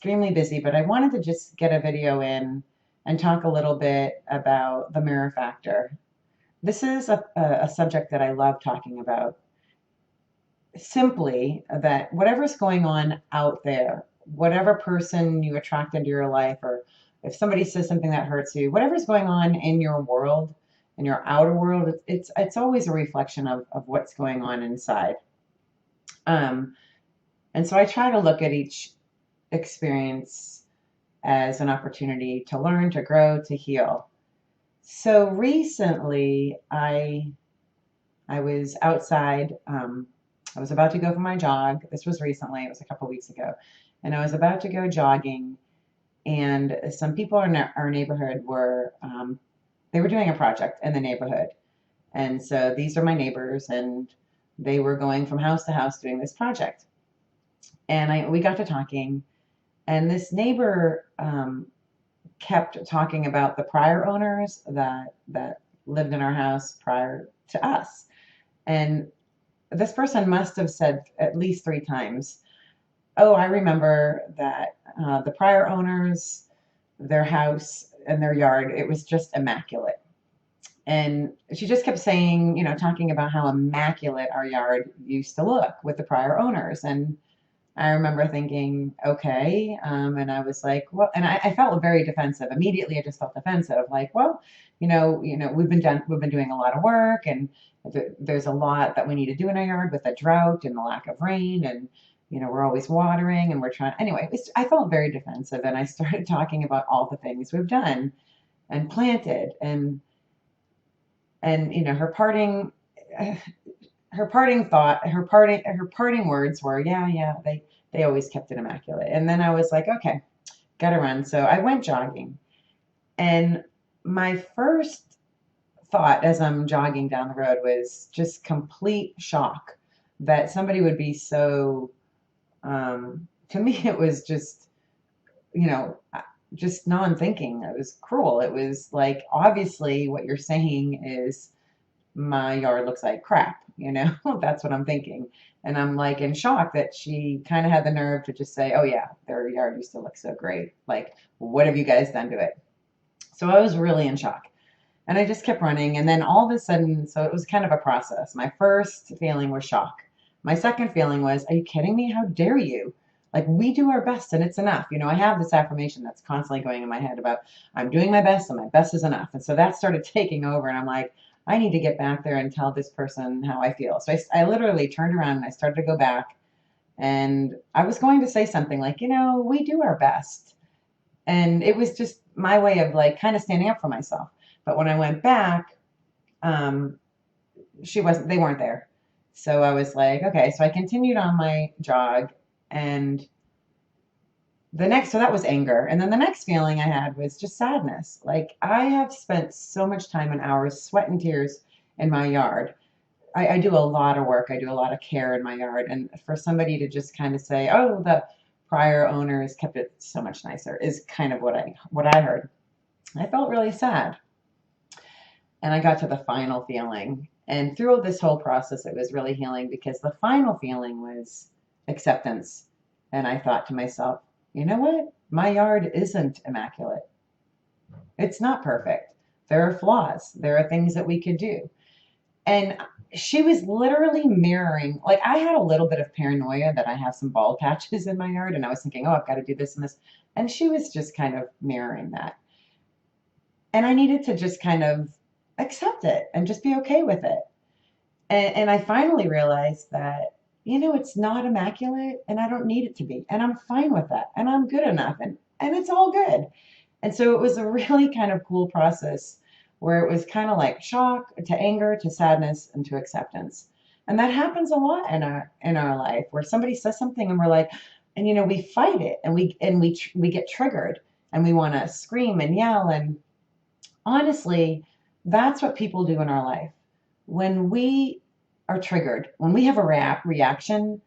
extremely busy, but I wanted to just get a video in and talk a little bit about the mirror factor. This is a subject that I love talking about. Simply that whatever's going on out there, whatever person you attract into your life, or if somebody says something that hurts you, whatever's going on in your world, in your outer world, it's always a reflection of what's going on inside. Um, and so I try to look at each experience as an opportunity to learn, to grow, to heal. So recently, I was outside. I was about to go for my jog. This was recently. It was a couple weeks ago, and I was about to go jogging. And some people in our neighborhood were they were doing a project in the neighborhood, and so these are my neighbors, and they were going from house to house doing this project. And we got to talking, and this neighbor kept talking about the prior owners that lived in our house prior to us. And this person must have said at least 3 times, "Oh, I remember that the prior owners, their house and their yard, it was just immaculate." And she just kept saying, talking about how immaculate our yard used to look with the prior owners. And I remember thinking, okay. And I was like, well, and I felt very defensive. Immediately, I just felt defensive, like, well, we've been doing a lot of work, and there's a lot that we need to do in our yard with the drought and the lack of rain, and we're always watering, and we're trying. Anyway, I felt very defensive, and I started talking about all the things we've done and planted, and her parting words were, yeah, yeah, they always kept it immaculate. And then I was like, okay, gotta run. So I went jogging, and my first thought as I'm jogging down the road was just complete shock that somebody would be so. To me, it was you know, just non-thinking. It was cruel. It was like, obviously, what you're saying is my yard looks like crap. That's what I'm thinking. And I'm like in shock that she kind of had the nerve to just say, oh, yeah, their yard used to look so great. Like, what have you guys done to it? So I was really in shock. And I just kept running. And then all of a sudden, so it was kind of a process. My first feeling was shock. My second feeling was, are you kidding me? How dare you? Like, we do our best and it's enough. I have this affirmation that's constantly going in my head about I'm doing my best and my best is enough. And so that started taking over. And I'm like, I need to get back there and tell this person how I feel. So I literally turned around and I started to go back. And I was going to say something like, we do our best. And it was just my way of like kind of standing up for myself. But when I went back, um, they weren't there. So I was like, okay. So I continued on my jog, and so that was anger. And then the next feeling I had was just sadness. Like, I have spent so much time and hours, sweat and tears in my yard. I do a lot of work. I do a lot of care in my yard. And for somebody to just kind of say, oh, the prior owners kept it so much nicer, is kind of what I heard. I felt really sad. And I got to the final feeling. And through this whole process, it was really healing, because the final feeling was acceptance. And I thought to myself, you know what? My yard isn't immaculate. It's not perfect. There are flaws. There are things that we could do. And she was literally mirroring, like, I had a little bit of paranoia that I have some bald patches in my yard. And I was thinking, oh, I've got to do this and this. And she was just kind of mirroring that. And I needed to just kind of accept it and just be okay with it. And I finally realized that, it's not immaculate and I don't need it to be. And I'm fine with that. And I'm good enough. And it's all good. And so it was a really kind of cool process where it was kind of like shock to anger to sadness and to acceptance. And that happens a lot in our life, where somebody says something and we're like, and we fight it, and we get triggered, and we want to scream and yell. And honestly, that's what people do in our life. When we are triggered, when we have a reaction,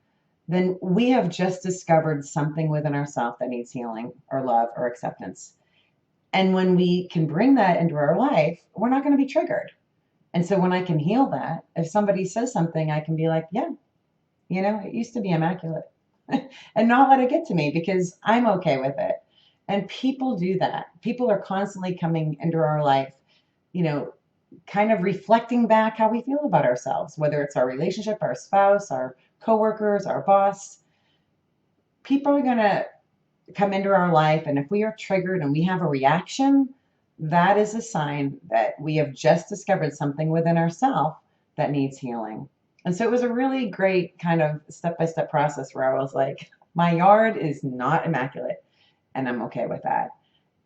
then we have just discovered something within ourselves that needs healing or love or acceptance. And when we can bring that into our life, we're not going to be triggered. And so when I can heal that, if somebody says something, I can be like, yeah, it used to be immaculate. and not let it get to me because I'm okay with it. And people do that. People are constantly coming into our life, you know, kind of reflecting back how we feel about ourselves, whether it's our relationship, our spouse, our coworkers, our boss. People are going to come into our life, and if we are triggered and we have a reaction, that is a sign that we have just discovered something within ourselves that needs healing. And so it was a really great kind of step-by-step process where I was like, my yard is not immaculate, and I'm okay with that.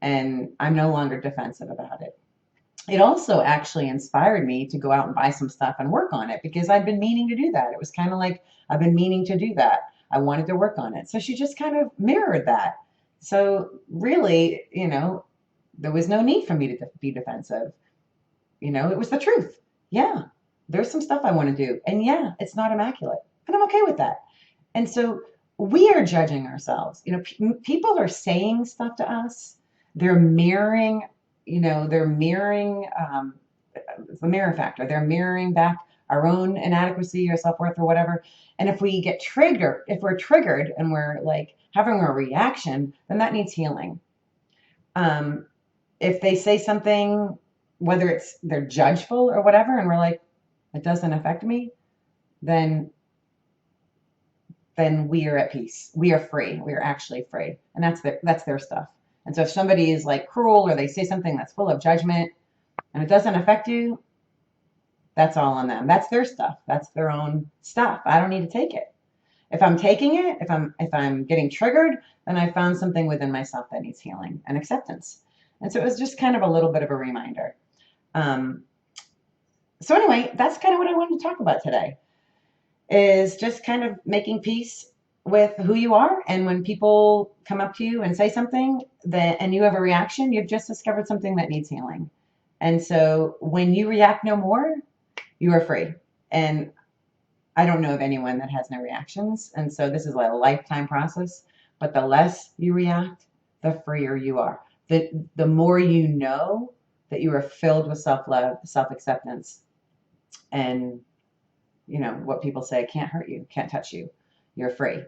And I'm no longer defensive about it. It also actually inspired me to go out and buy some stuff and work on it because I'd been meaning to do that. It was kind of like I've been meaning to do that. I wanted to work on it. So she just kind of mirrored that. So really, there was no need for me to be defensive. It was the truth. Yeah, there's some stuff I want to do. And yeah, it's not immaculate. And I'm okay with that. And so we are judging ourselves. People are saying stuff to us. They're mirroring, they're mirroring the mirror factor. They're mirroring back our own inadequacy or self-worth or whatever. And if we're triggered and we're like having a reaction, then that needs healing. If they say something, whether it's they're judgeful or whatever, and we're like, it doesn't affect me, then we are at peace. We are free. We are actually free. And that's their stuff. And so if somebody is like cruel or they say something that's full of judgment and it doesn't affect you, that's all on them. That's their stuff. That's their own stuff. I don't need to take it. If I'm taking it, if I'm getting triggered, then I found something within myself that needs healing and acceptance. And so it was just kind of a little bit of a reminder. Um, so anyway, that's kind of what I wanted to talk about today, is just kind of making peace with who you are. And when people come up to you and say something and you have a reaction, you've just discovered something that needs healing. And so when you react no more, you are free. And I don't know of anyone that has no reactions. And so this is like a lifetime process. But the less you react, the freer you are. The more you know that you are filled with self-love, self-acceptance, and what people say can't hurt you, can't touch you. You're free.